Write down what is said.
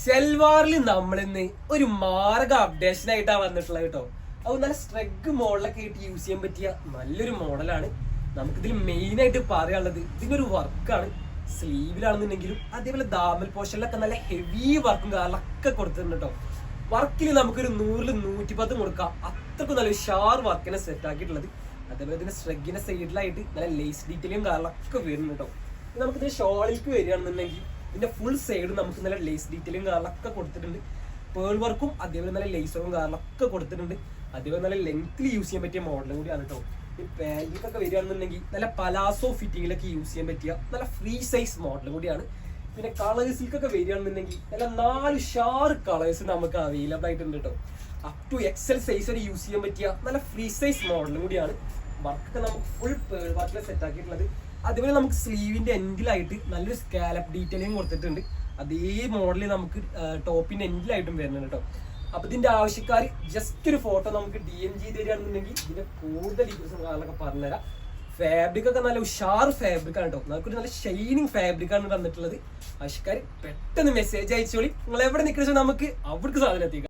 സെൽവാറിൽ നമ്മളിന്ന് ഒരു മാർഗ അപ്ഡേഷൻ ആയിട്ടാണ് വന്നിട്ടുള്ളത് കേട്ടോ. അത് നല്ല സ്ട്രെഗ് മോഡലൊക്കെ ആയിട്ട് യൂസ് ചെയ്യാൻ പറ്റിയ നല്ലൊരു മോഡലാണ്. നമുക്കിതിൽ മെയിൻ ആയിട്ട് പറയാനുള്ളത് ഇതിനൊരു വർക്കാണ്. സ്ലീവിലാണെന്നുണ്ടെങ്കിലും അതേപോലെ ദാമൽ പോർഷനിലൊക്കെ നല്ല ഹെവി വർക്കും കാര്യങ്ങളൊക്കെ കൊടുത്തിട്ടുണ്ട് കേട്ടോ. വർക്കിൽ നമുക്കൊരു 100-ൽ 110 കൊടുക്കാം. അത്രക്കും നല്ല ഉഷാർ വർക്കിനെ സെറ്റ് ആക്കിയിട്ടുള്ളത്. അതേപോലെ ഇതിന്റെ സ്ട്രെഗിന്റെ സൈഡിലായിട്ട് നല്ല ലേസ് ഡീറ്റെയിലും കാര്യങ്ങളൊക്കെ വരുന്നു കേട്ടോ. നമുക്കിത് ഷോളിലേക്ക് വരികയാണെന്നുണ്ടെങ്കിൽ ഇതിന്റെ ഫുൾ സൈഡ് നമുക്ക് നല്ല ലേസ് ഡീറ്റെയിലും കാര്യങ്ങളൊക്കെ കൊടുത്തിട്ടുണ്ട്. പേൾ വർക്കും അതേപോലെ നല്ല ലേസറും കാര്യങ്ങളൊക്കെ കൊടുത്തിട്ടുണ്ട്. അതേപോലെ നല്ല ലെങ്ത്തിൽ യൂസ് ചെയ്യാൻ പറ്റിയ മോഡലും കൂടിയാണ് കേട്ടോ. ഈ പാൻറ്റിക്കൊക്കെ വരികയാണെന്നുണ്ടെങ്കിൽ നല്ല പലാസോ ഫിറ്റിങ്ങിലൊക്കെ യൂസ് ചെയ്യാൻ പറ്റിയ നല്ല ഫ്രീ സൈസ് മോഡലും കൂടിയാണ്. പിന്നെ കളേഴ്സിലേക്കൊക്കെ വരികയാണെന്നുണ്ടെങ്കിൽ നല്ല 4 ഷാർ കളേഴ്സ് നമുക്ക് അവൈലബിൾ ആയിട്ടുണ്ട് കേട്ടോ. അപ് ടു എക്സൽ സൈസ് വരെ യൂസ് ചെയ്യാൻ പറ്റിയ നല്ല ഫ്രീ സൈസ് മോഡലും കൂടിയാണ്. വർക്കൊക്കെ നമുക്ക് ഫുൾ പേൾ വർക്കിൽ സെറ്റ് ആക്കിയിട്ടുള്ളത്. അതുപോലെ നമുക്ക് സ്ലീവിന്റെ എൻഡിലായിട്ട് നല്ലൊരു സ്കാലപ്പ് ഡീറ്റെയിലിംഗ് കൊടുത്തിട്ടുണ്ട്. അതേ മോഡലിൽ നമുക്ക് ടോപ്പിന്റെ എൻഡിലായിട്ടും വരുന്നുണ്ട് കേട്ടോ. അപ്പൊ ഇതിന്റെ ആവശ്യക്കാർ ജസ്റ്റ് ഒരു ഫോട്ടോ നമുക്ക് DM ചെയ്ത് തരികയാണെന്നുണ്ടെങ്കിൽ ഇതിന്റെ കൂടുതൽ ഡീറ്റെയിൽസും കാര്യങ്ങളൊക്കെ പറഞ്ഞുതരാം. ഫാബ്രിക് ഒക്കെ നല്ല ഉഷാർ ഫാബ്രിക് ആണ് കേട്ടോ. നമുക്കൊരു നല്ല ഷൈനിങ് ഫാബ്രിക് ആണ് തന്നിട്ടുള്ളത്. ആവശ്യക്കാർ പെട്ടെന്ന് മെസ്സേജ് അയച്ചോളി. നിങ്ങൾ എവിടെ നിൽക്കുന്ന നമുക്ക് അവിടേക്ക് സാധനം എത്തിക്കാം.